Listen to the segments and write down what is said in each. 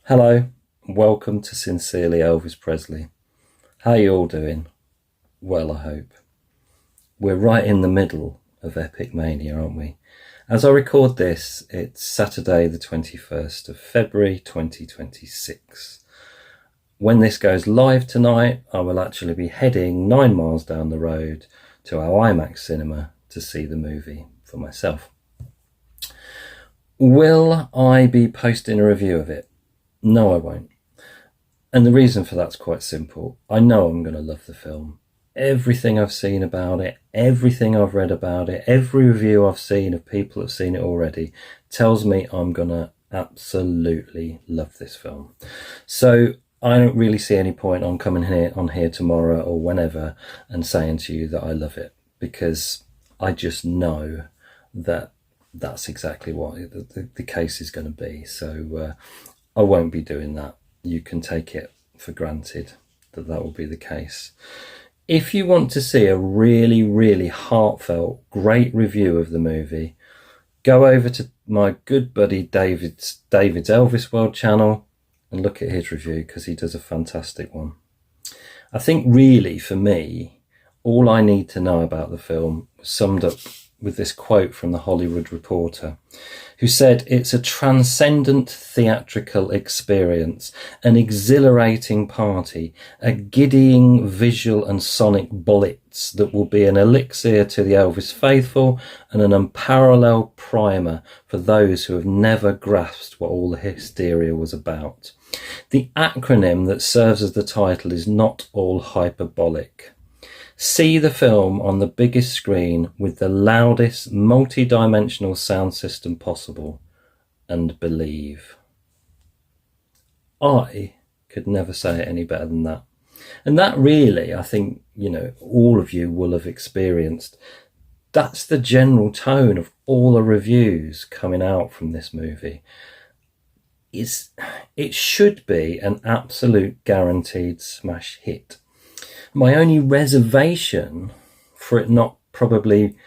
Hello, and welcome to Sincerely Elvis Presley. How are you all doing? Well, I hope. We're right in the middle of EPiC mania, aren't we? As I record this, it's Saturday the 21st of February 2026. When this goes live tonight, I will actually be heading 9 miles down the road to our IMAX cinema to see the movie for myself. Will I be posting a review of it? No, I won't. And the reason for that's quite simple. I know I'm going to love the film. Everything I've seen about it, everything I've read about it, every review I've seen of people that have seen it already tells me I'm going to absolutely love this film. So I don't really see any point on coming on here tomorrow or whenever and saying to you that I love it, because I just know that that's exactly what the case is going to be. So I won't be doing that. You can take it for granted that that will be the case. If you want to see a really, really heartfelt, great review of the movie, go over to my good buddy David's Elvis World channel and look at his review, because he does a fantastic one. I think really, for me, all I need to know about the film was summed up with this quote from the Hollywood Reporter, who said, "It's a transcendent theatrical experience, an exhilarating party, a giddying visual and sonic blitz that will be an elixir to the Elvis faithful and an unparalleled primer for those who have never grasped what all the hysteria was about. The acronym that serves as the title is not all hyperbolic. See the film on the biggest screen with the loudest multi-dimensional sound system possible and believe." I could never say it any better than that. And that really, I think, all of you will have experienced. That's the general tone of all the reviews coming out from this movie. It should be an absolute guaranteed smash hit. My only reservation for it not probably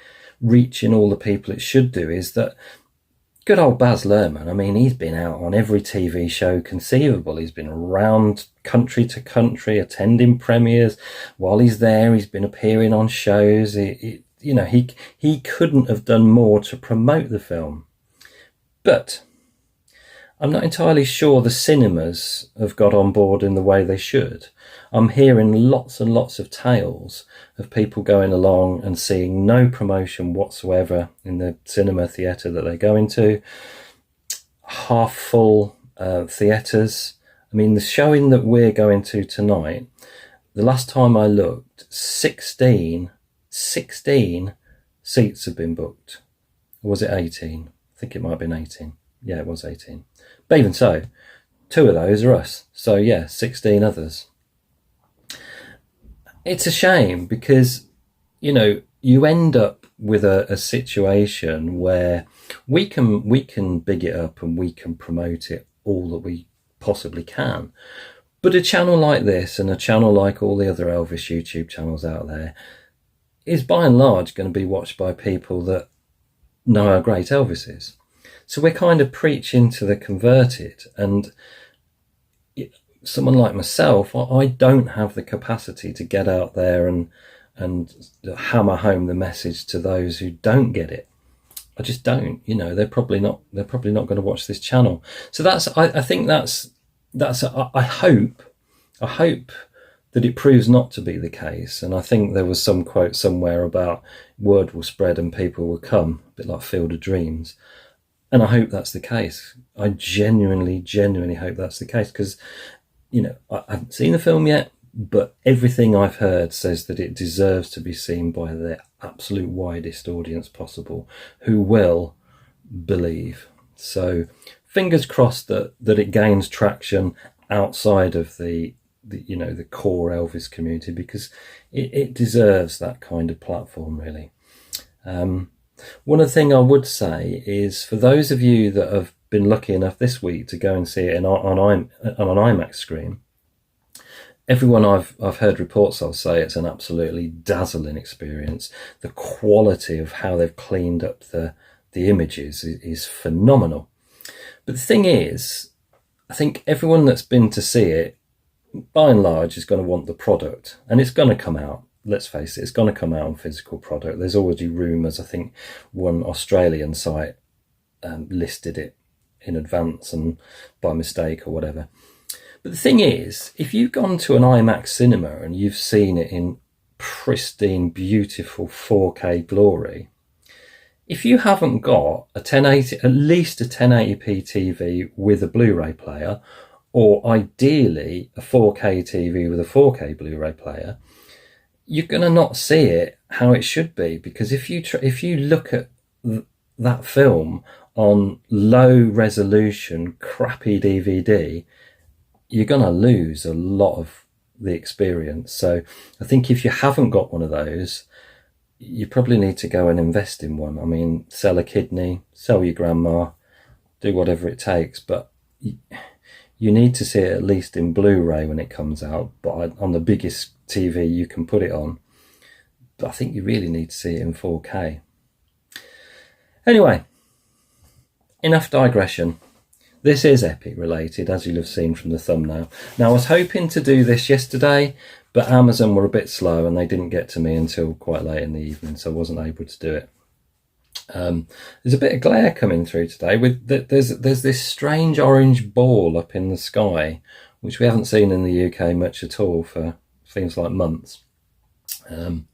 reaching all the people it should do is that good old Baz Luhrmann, I mean, he's been out on every TV show conceivable. He's been around country to country, attending premieres. While he's there, he's been appearing on shows. He couldn't have done more to promote the film. But I'm not entirely sure the cinemas have got on board in the way they should. I'm hearing lots and lots of tales of people going along and seeing no promotion whatsoever in the cinema theatre that they go into. Half full theatres. I mean, the showing that we're going to tonight, the last time I looked, 16 seats have been booked. Or was it 18? I think it might have been 18. Yeah, it was 18. But even so, 2 of those are us. So yeah, 16 others. It's a shame because, you end up with a situation where we can big it up and we can promote it all that we possibly can. But a channel like this and a channel like all the other Elvis YouTube channels out there is by and large going to be watched by people that know how great Elvis is. So we're kind of preaching to the converted, and someone like myself, I don't have the capacity to get out there and hammer home the message to those who don't get it. I just don't. They're probably not going to watch this channel. So I think I hope that it proves not to be the case. And I think there was some quote somewhere about word will spread and people will come, a bit like Field of Dreams. And I hope that's the case. I genuinely hope that's the case, because, I haven't seen the film yet, but everything I've heard says that it deserves to be seen by the absolute widest audience possible who will believe. So fingers crossed that it gains traction outside of the core Elvis community, because it deserves that kind of platform, really. One other thing I would say is, for those of you that have been lucky enough this week to go and see it on an IMAX screen, everyone I've heard reports of say it's an absolutely dazzling experience. The quality of how they've cleaned up the images is phenomenal. But the thing is, I think everyone that's been to see it, by and large, is going to want the product, and it's going to come out. Let's face it, it's going to come out on physical product. There's already rumours. I think one Australian site listed it in advance and by mistake or whatever. But the thing is, if you've gone to an IMAX cinema and you've seen it in pristine, beautiful 4K glory, if you haven't got a 1080, at least a 1080p TV with a Blu-ray player, or ideally a 4K TV with a 4K Blu-ray player, you're going to not see it how it should be. Because if you look at that film on low resolution, crappy DVD, you're going to lose a lot of the experience. So I think if you haven't got one of those, you probably need to go and invest in one. I mean, sell a kidney, sell your grandma, do whatever it takes, but you need to see it at least in Blu-ray when it comes out, but on the biggest TV you can put it on. But I think you really need to see it in 4K. Anyway, enough digression. This is EPiC related, as you'll have seen from the thumbnail. Now, I was hoping to do this yesterday, but Amazon were a bit slow and they didn't get to me until quite late in the evening, so I wasn't able to do it. There's a bit of glare coming through today. There's this strange orange ball up in the sky, which we haven't seen in the UK much at all for things like months. And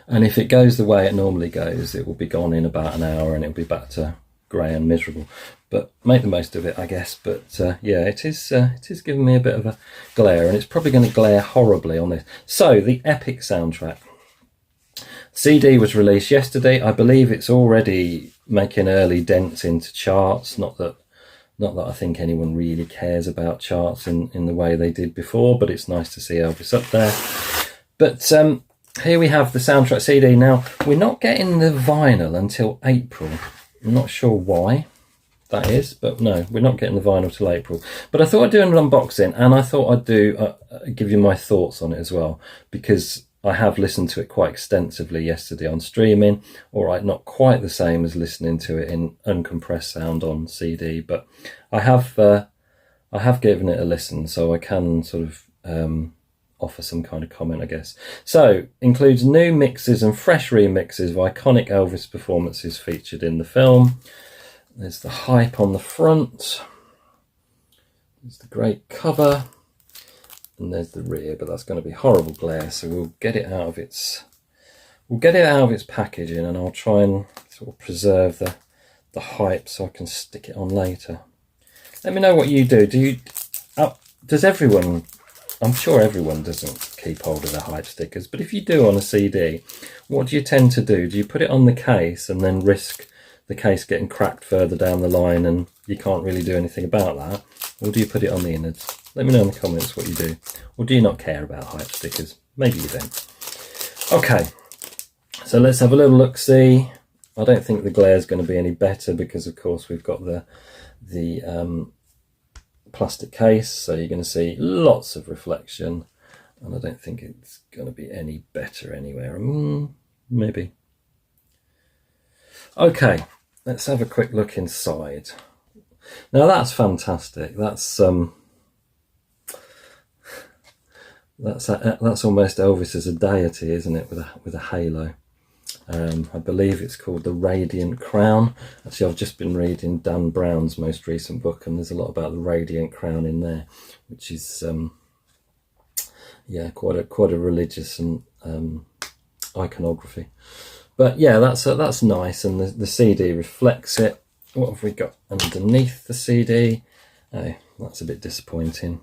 if it goes the way it normally goes, it will be gone in about an hour and it'll be back to grey and miserable. But make the most of it, I guess. But yeah, it is giving me a bit of a glare, and it's probably going to glare horribly on this. So the EPiC soundtrack. CD was released yesterday. I believe it's already making early dents into charts. Not that I think anyone really cares about charts in the way they did before, but it's nice to see Elvis up there. But here we have the soundtrack CD. Now, we're not getting the vinyl until April. I'm not sure why that is, but no, we're not getting the vinyl till April. But I thought I'd do an unboxing, and I thought I'd do give you my thoughts on it as well, because I have listened to it quite extensively yesterday on streaming. All right, not quite the same as listening to it in uncompressed sound on CD, but I have given it a listen, so I can sort of offer some kind of comment, I guess. So, includes new mixes and fresh remixes of iconic Elvis performances featured in the film. There's the hype on the front. There's the great cover. And there's the rear, but that's going to be horrible glare, so we'll get it out of its packaging, and I'll try and sort of preserve the hype so I can stick it on later. Let me know what you do. Does everyone, I'm sure everyone doesn't keep hold of their hype stickers, but if you do on a CD, what do you tend to do? Do you put it on the case and then risk the case getting cracked further down the line and you can't really do anything about that? Or do you put it on the innards? Let me know in the comments what you do. Or do you not care about hype stickers? Maybe you don't. Okay, so let's have a little look-see. I don't think the glare is going to be any better because, of course, we've got the plastic case, so you're going to see lots of reflection, and I don't think it's going to be any better anywhere. Maybe. Okay, let's have a quick look inside. Now that's fantastic. That's almost Elvis as a deity, isn't it? With a halo. I believe it's called the Radiant Crown. Actually, I've just been reading Dan Brown's most recent book, and there's a lot about the Radiant Crown in there, which is yeah, quite a religious and iconography. But yeah, that's nice, and the CD reflects it. What have we got underneath the CD? Oh, that's a bit disappointing.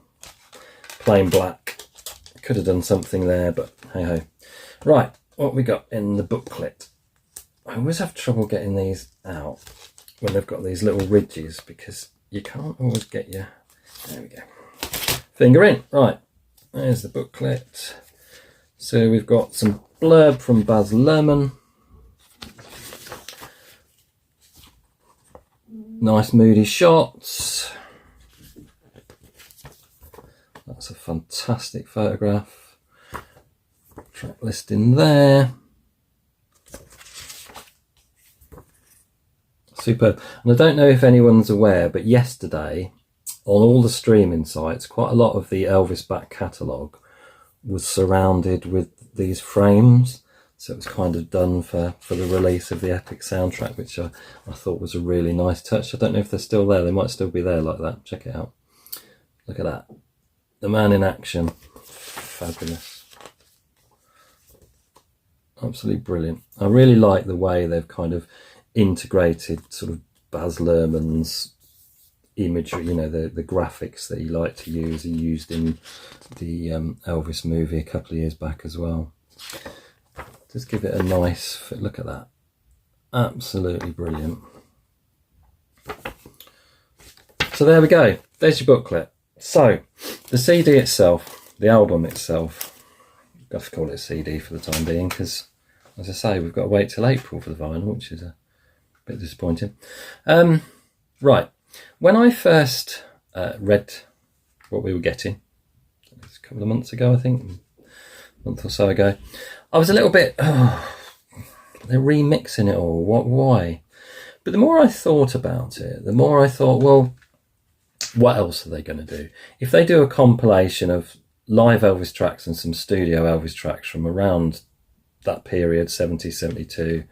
Plain black. Could have done something there, but hey ho. Right, what we got in the booklet? I always have trouble getting these out when they've got these little ridges, because you can't always get your, there we go, finger in. Right, there's the booklet. So we've got some blurb from Baz Luhrmann. Nice moody shots. That's a fantastic photograph. Track listing there. Superb. And I don't know if anyone's aware, but yesterday on all the streaming sites, quite a lot of the Elvis back catalogue was surrounded with these frames. So it was kind of done for the release of the EPiC soundtrack, which I thought was a really nice touch. I don't know if they're still there. They might still be there like that. Check it out. Look at that. The man in action. Fabulous. Absolutely brilliant. I really like the way they've kind of integrated sort of Baz Luhrmann's imagery, you know, the graphics that he liked to use. He used in the Elvis movie a couple of years back as well. Just give it a nice fit. Look at that. Absolutely brilliant. So there we go. There's your booklet. So the CD itself, the album itself, I have to call it a CD for the time being, because as I say, we've got to wait till April for the vinyl, which is a bit disappointing. Right. When I first read what we were getting, it was a couple of months ago, I think, a month or so ago, I was a little bit, they're remixing it all, why? But the more I thought about it, the more I thought, well, what else are they going to do? If they do a compilation of live Elvis tracks and some studio Elvis tracks from around that period, 70, 72,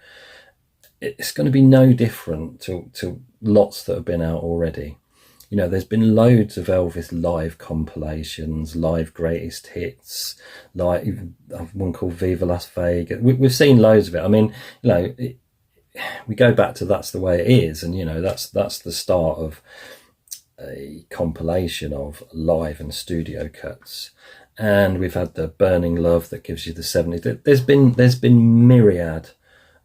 it's going to be no different to lots that have been out already. You know, there's been loads of Elvis live compilations, live greatest hits, like one called Viva Las Vegas. We've seen loads of it. I mean, you know, we go back to That's the Way It Is, and, you know, that's the start of a compilation of live and studio cuts. And we've had the Burning Love that gives you the 70s. There's been myriad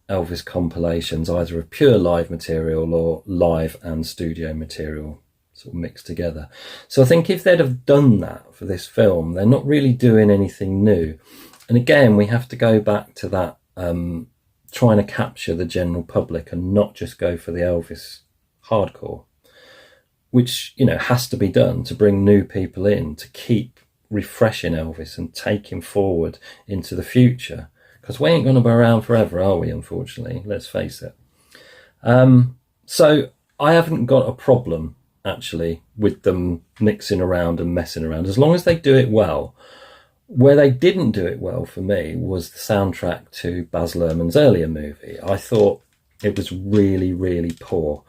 Elvis compilations, either of pure live material or live and studio material sort of mixed together. So I think if they'd have done that for this film, they're not really doing anything new. And again, we have to go back to that trying to capture the general public and not just go for the Elvis hardcore, which, you know, has to be done to bring new people in, to keep refreshing Elvis and take him forward into the future. Because we ain't going to be around forever, are we, unfortunately? Let's face it. So I haven't got a problem, actually, with them mixing around and messing around, as long as they do it well. Where they didn't do it well for me was the soundtrack to Baz Luhrmann's earlier movie. I thought it was really, really poor.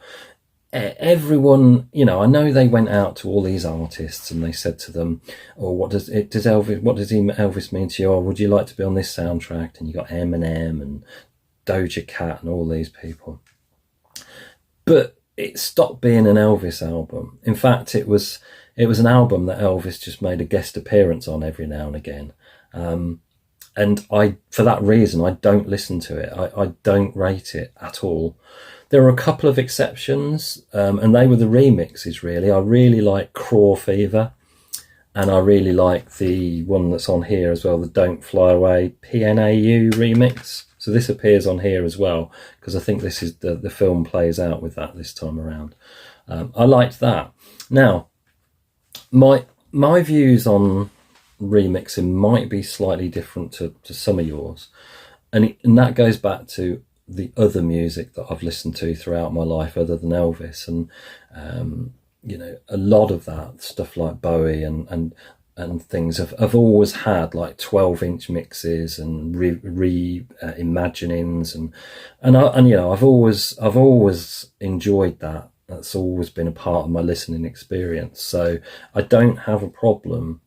Everyone, you know, I know they went out to all these artists and they said to them, "Oh, what does Elvis mean to you? Or would you like to be on this soundtrack?" And you got Eminem and Doja Cat and all these people. But it stopped being an Elvis album. In fact, it was an album that Elvis just made a guest appearance on every now and again. And for that reason, I don't listen to it. I don't rate it at all. There are a couple of exceptions, and they were the remixes, really. I really like Craw Fever, and I really like the one that's on here as well, the Don't Fly Away PNAU remix. So this appears on here as well, because I think this is the film plays out with that this time around. I liked that. Now, my views on remixing might be slightly different to some of yours, and that goes back to the other music that I've listened to throughout my life other than Elvis, and you know, a lot of that stuff like Bowie and things have always had like 12-inch mixes and reimaginings and you know, I've always enjoyed that. That's always been a part of my listening experience, so I don't have a problem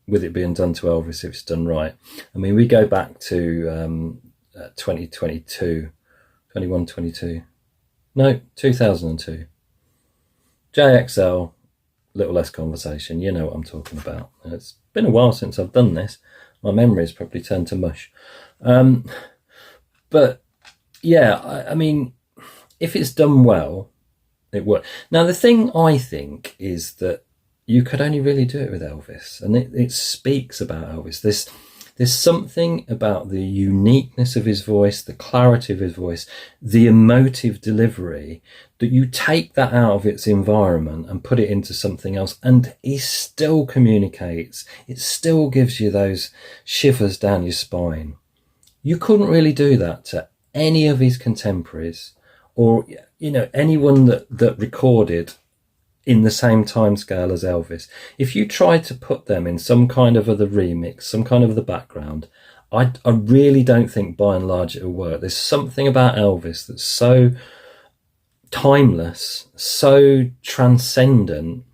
with it being done to Elvis if it's done right. I mean, we go back to 2002, no, 2002. JXL, Little Less Conversation, you know what I'm talking about. It's been a while since I've done this. My memory's probably turned to mush. But yeah, I mean, if it's done well, it works. Now, the thing I think is that you could only really do it with Elvis, and it speaks about Elvis. There's something about the uniqueness of his voice, the clarity of his voice, the emotive delivery, that you take that out of its environment and put it into something else, and he still communicates. It still gives you those shivers down your spine. You couldn't really do that to any of his contemporaries, or, you know, anyone that recorded in the same time scale as Elvis. If you tried to put them in some kind of other remix, some kind of the background, I really don't think by and large it'll work. There's something about Elvis that's so timeless, so transcendent,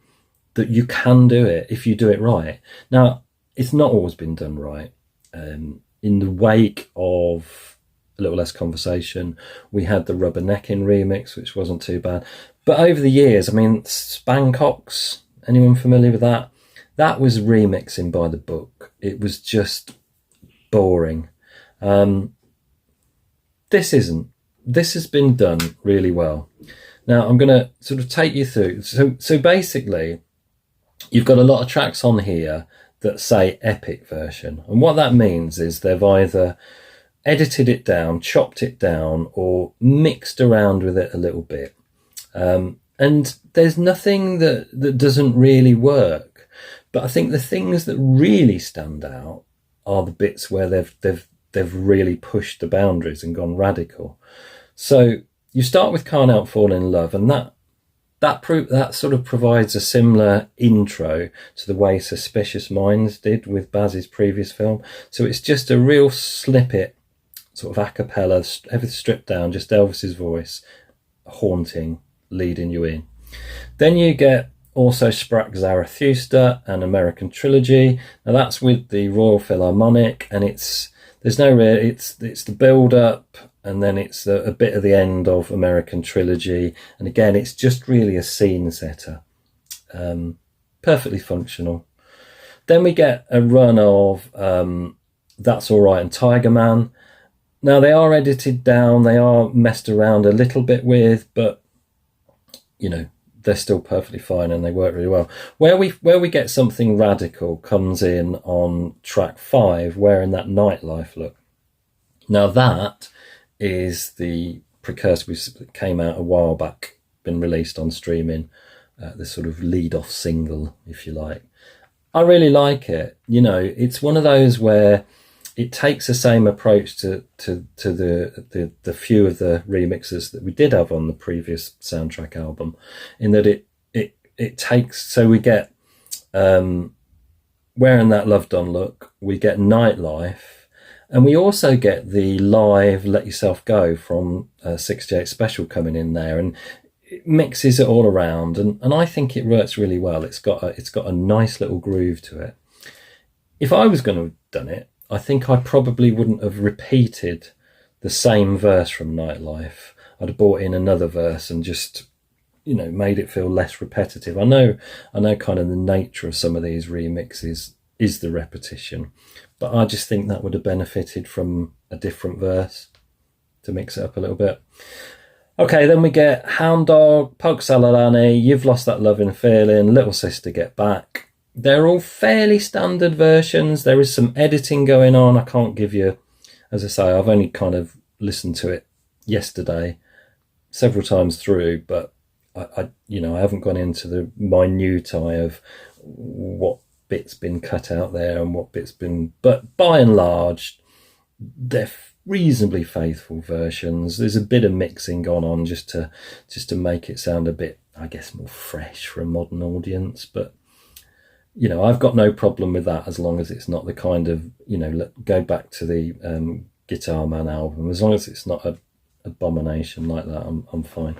that you can do it if you do it right. Now, it's not always been done right. In the wake of A Little Less Conversation, we had the Rubbernecking remix, which wasn't too bad. But over the years, I mean, Spankox, anyone familiar with that? That was remixing by the book. It was just boring. This isn't. This has been done really well. Now, I'm going to sort of take you through. So basically, you've got a lot of tracks on here that say EPiC version. And what that means is they've either edited it down, chopped it down, or mixed around with it a little bit. And there's nothing that doesn't really work. But I think the things that really stand out are the bits where they've really pushed the boundaries and gone radical. So you start with Can't Help Falling in Love, and that sort of provides a similar intro to the way Suspicious Minds did with Baz's previous film. So it's just a real snippet, sort of a cappella, everything stripped down, just Elvis's voice, haunting, leading you in. Then you get Also Sprach Zarathustra and American Trilogy. Now that's with the Royal Philharmonic, and it's the build up, and then it's a bit of the end of American Trilogy. And again, it's just really a scene setter. Perfectly functional. Then we get a run of That's All Right and Tiger Man. Now they are edited down, they are messed around a little bit with, but you know, they're still perfectly fine and they work really well. Where we get something radical comes in on track 5, Wearing That Nightlife Look. Now that is the precursor, which came out a while back, been released on streaming, the sort of lead-off single, if you like. I really like it. You know, it's one of those where it takes the same approach to the few of the remixes that we did have on the previous soundtrack album, in that it takes, so we get Wearing That Love Done Look, we get Nightlife, and we also get the live Let Yourself Go from 68 Special coming in there, and it mixes it all around, and I think it works really well. It's got a nice little groove to it. If I was going to have done it, I think I probably wouldn't have repeated the same verse from Nightlife. I'd have brought in another verse and just, you know, made it feel less repetitive. I know kind of the nature of some of these remixes is the repetition, but I just think that would have benefited from a different verse to mix it up a little bit. Okay, then we get Hound Dog, Pug Salalani, You've Lost That Loving Feeling, Little Sister Get Back. They're all fairly standard versions. There is some editing going on. I can't give you, as I say, I've only kind of listened to it yesterday several times through, but I haven't gone into the minutiae of what bit's been cut out there and what bit's been, but by and large, they're reasonably faithful versions. There's a bit of mixing gone on just to make it sound a bit, I guess, more fresh for a modern audience, but you know, I've got no problem with that as long as it's not the kind of, you know, go back to the Guitar Man album. As long as it's not an abomination like that, I'm fine.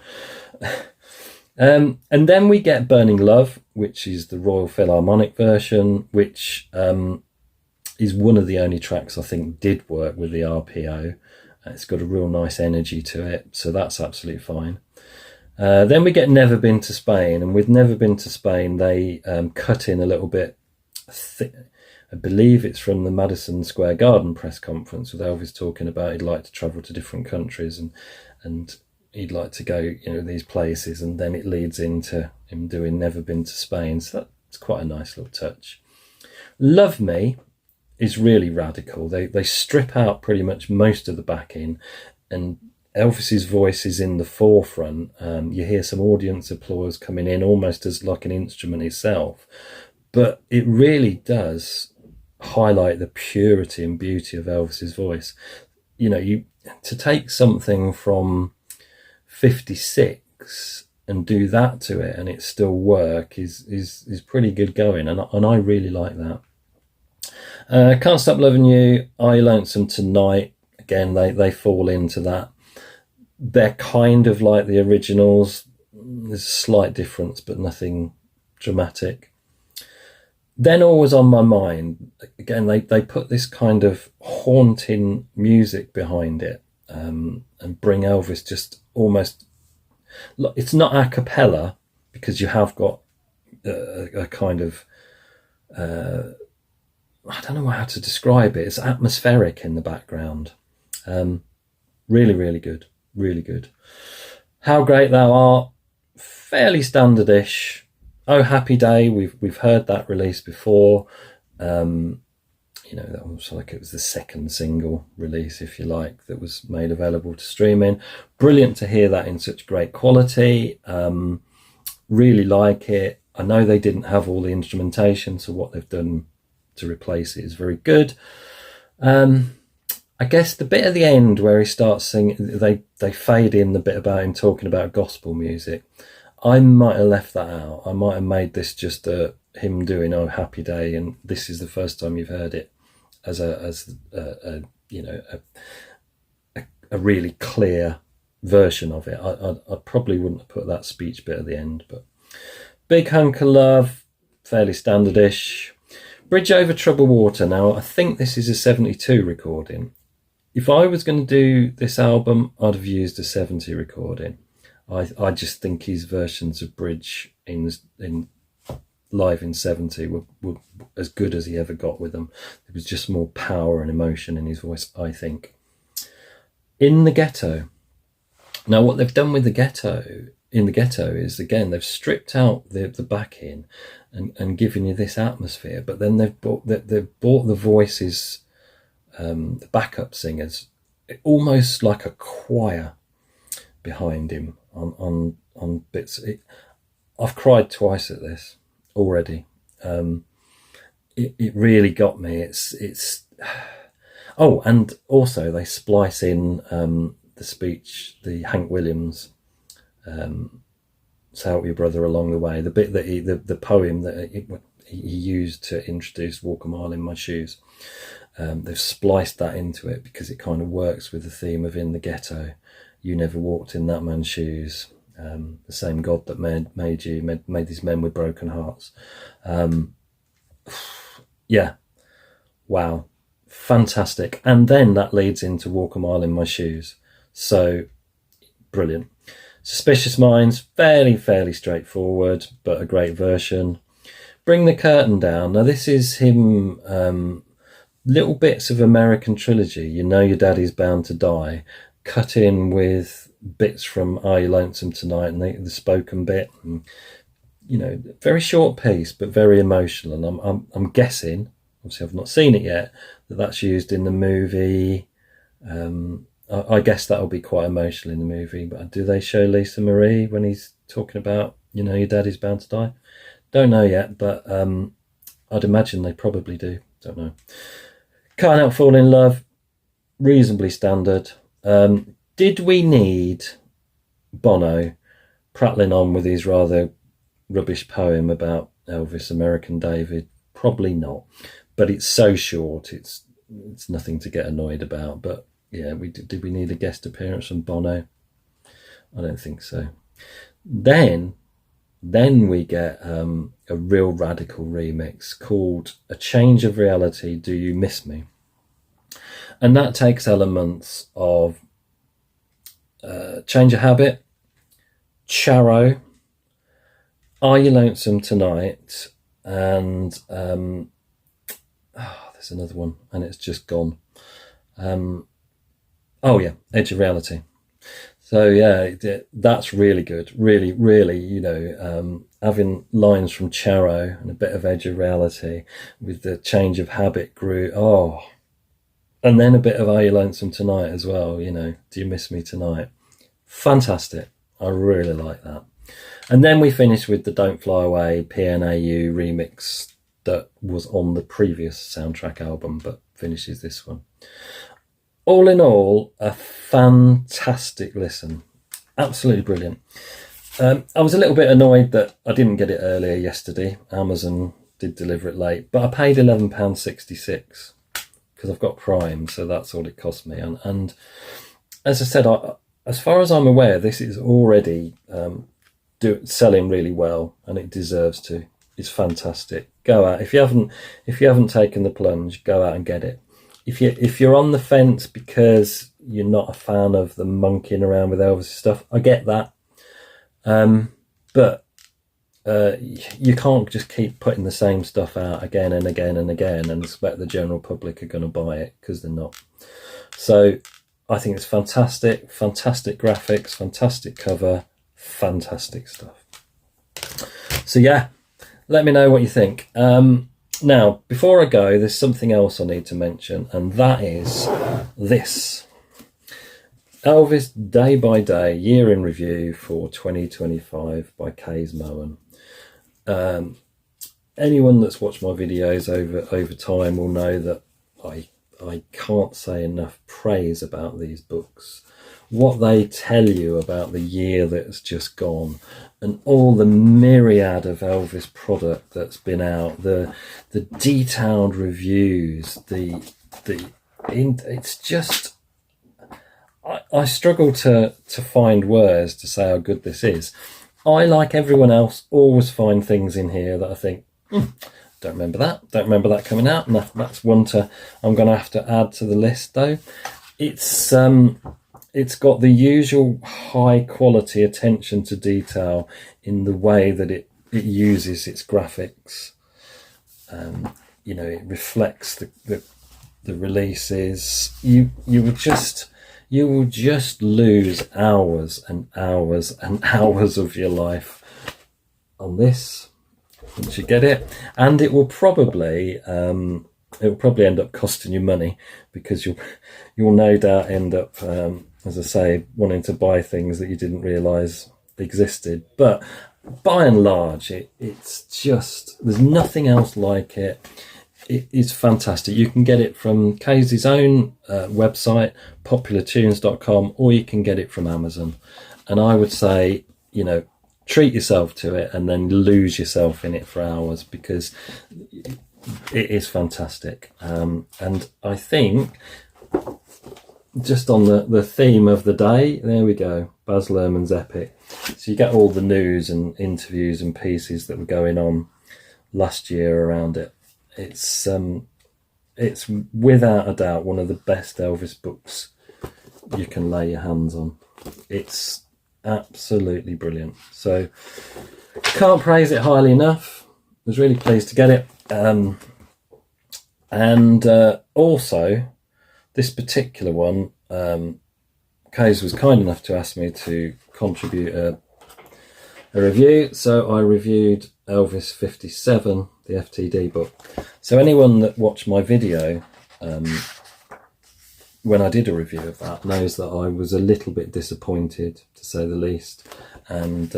And then we get Burning Love, which is the Royal Philharmonic version, which is one of the only tracks I think did work with the RPO. It's got a real nice energy to it, so that's absolutely fine. Then we get Never Been to Spain, and with Never Been to Spain, they cut in a little bit. I believe it's from the Madison Square Garden press conference with Elvis talking about he'd like to travel to different countries and he'd like to go, you know, these places, and then it leads into him doing Never Been to Spain. So that's quite a nice little touch. Love Me is really radical. They strip out pretty much most of the backing, and Elvis's voice is in the forefront. You hear some audience applause coming in almost as like an instrument itself, but it really does highlight the purity and beauty of Elvis's voice. You know, to take something from 56 and do that to it and it still work is pretty good going, and I really like that. Can't Stop Loving You, I Lonesome Tonight, again they fall into that. They're kind of like the originals. There's a slight difference, but nothing dramatic. Then Always on My Mind, again they put this kind of haunting music behind it, and bring Elvis just almost, it's not a cappella because you have got a kind of I don't know how to describe it. It's atmospheric in the background. Really, really good. Really good. How Great Thou Art, fairly standardish. Oh Happy Day, we've heard that release before. That was like, it was the second single release, if you like, that was made available to streaming. Brilliant to hear that in such great quality. Really like it. I know they didn't have all the instrumentation, so what they've done to replace it is very good. I guess the bit at the end where he starts singing, they fade in the bit about him talking about gospel music. I might have left that out. I might have made this just him doing "Oh Happy Day," and this is the first time you've heard it as a really clear version of it. I probably wouldn't have put that speech bit at the end. But Big Hunk of Love, fairly standardish. Bridge Over Troubled Water. Now I think this is a 72 recording. If I was going to do this album, I'd have used a 70 recording. I just think his versions of Bridge in live in 70 were as good as he ever got with them. There was just more power and emotion in his voice, I think. In the Ghetto. Now what they've done with the Ghetto, in the Ghetto, is again they've stripped out the backing and given you this atmosphere, but then they've brought the voices, the backup singers, almost like a choir behind him on bits. I've cried twice at this already. It really got me. It's oh, and also they splice in the speech, the Hank Williams, "So Help Your Brother Along the Way," the bit that the poem that he used to introduce "Walk a Mile in My Shoes." They've spliced that into it because it kind of works with the theme of "In the Ghetto, you never walked in that man's shoes. The same God that made you made these men with broken hearts." Yeah, wow, fantastic. And then that leads into "Walk a Mile in My Shoes." So brilliant. Suspicious Minds, fairly straightforward, but a great version. Bring the Curtain Down. Now this is him, little bits of American Trilogy, You Know Your Daddy's Bound to Die, cut in with bits from Are You Lonesome Tonight and the spoken bit. And, very short piece, but very emotional. And I'm guessing, obviously I've not seen it yet, that's used in the movie. I guess that'll be quite emotional in the movie, but do they show Lisa Marie when he's talking about, your daddy's bound to die? Don't know yet, but I'd imagine they probably do. Don't know. Can't Help Falling in Love, reasonably standard. Did we need Bono prattling on with his rather rubbish poem about Elvis, American David? Probably not, but it's so short, it's nothing to get annoyed about. But yeah, did we need a guest appearance from Bono? I don't think so. Then we get a real radical remix called A Change of Reality, Do You Miss Me? And that takes elements of Change of Habit, Charo, Are You Lonesome Tonight, and there's another one and it's just gone. Oh yeah, Edge of Reality. So yeah, that's really good. Really, having lines from Charo and a bit of Edge of Reality with the Change of Habit groove. Oh, and then a bit of Are You Lonesome Tonight as well. Do You Miss Me Tonight? Fantastic. I really like that. And then we finish with the Don't Fly Away PNAU remix that was on the previous soundtrack album, but finishes this one. All in all, a fantastic listen. Absolutely brilliant. I was a little bit annoyed that I didn't get it earlier yesterday. Amazon did deliver it late, but I paid £11.66 because I've got Prime, so that's all it cost me. And as I said, as far as I'm aware, this is already selling really well, and it deserves to. It's fantastic. Go out if you haven't taken the plunge. Go out and get it. If you're on the fence because you're not a fan of the monkeying around with Elvis stuff, I get that. But you can't just keep putting the same stuff out again and again and again and expect the general public are going to buy it, because they're not. So I think it's fantastic graphics, fantastic cover, fantastic stuff. So yeah, let me know what you think. Now, before I go, there's something else I need to mention, and that is this. Elvis Day by Day, year in review for 2025 by Kays Moen. Anyone that's watched my videos over time will know that I can't say enough praise about these books. What they tell you about the year that's just gone, and all the myriad of Elvis product that's been out, the detailed reviews, it's just, I struggle to find words to say how good this is. I, like everyone else, always find things in here that I think, don't remember that coming out. No, that's one I'm going to have to add to the list though. It's got the usual high quality attention to detail in the way that it uses its graphics. It reflects the releases. You will just lose hours and hours and hours of your life on this once you get it, and it will probably end up costing you money, because you'll no doubt end up, as I say, wanting to buy things that you didn't realise existed. But by and large, it's just, there's nothing else like it. It is fantastic. You can get it from Kays' own website, populartunes.com, or you can get it from Amazon. And I would say, treat yourself to it and then lose yourself in it for hours, because it is fantastic. And I think, just on the theme of the day, there we go, Baz Luhrmann's EPiC. So you get all the news and interviews and pieces that were going on last year around it. It's without a doubt one of the best Elvis books you can lay your hands on. It's absolutely brilliant. So can't praise it highly enough. I was really pleased to get it. Also, this particular one, Kays was kind enough to ask me to contribute a review. So I reviewed Elvis 57, the FTD book. So anyone that watched my video when I did a review of that knows that I was a little bit disappointed, to say the least. And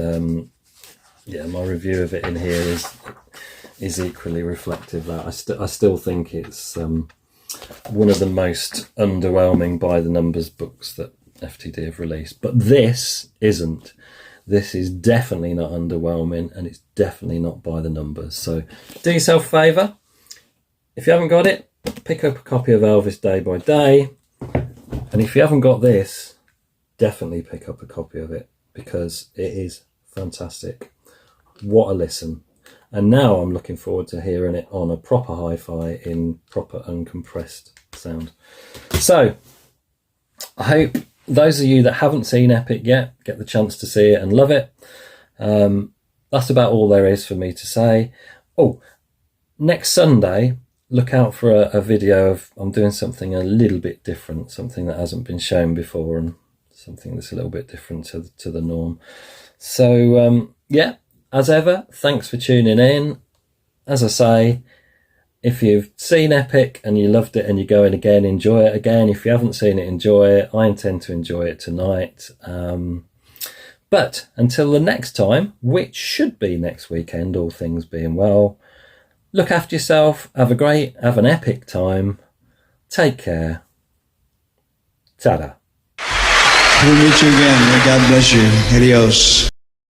my review of it in here is equally reflective of that. I still think it's one of the most underwhelming by the numbers books that FTD have released. But this isn't. This is definitely not underwhelming, and it's definitely not by the numbers. So do yourself a favour. If you haven't got it, pick up a copy of Elvis Day by Day. And if you haven't got this, definitely pick up a copy of it, because it is fantastic. What a listen. And now I'm looking forward to hearing it on a proper hi-fi in proper uncompressed sound. So I hope those of you that haven't seen EPiC yet get the chance to see it and love it. That's about all there is for me to say. Oh, next Sunday, look out for a video of, I'm doing something a little bit different, something that hasn't been shown before, and something that's a little bit different to the norm. So yeah, as ever, thanks for tuning in. As I say, if you've seen EPiC and you loved it and you're going again, enjoy it again. If you haven't seen it, enjoy it. I intend to enjoy it tonight. But until the next time, which should be next weekend, all things being well, look after yourself, have an EPiC time, take care, ta-da. We'll meet you again. May God bless you. Adios.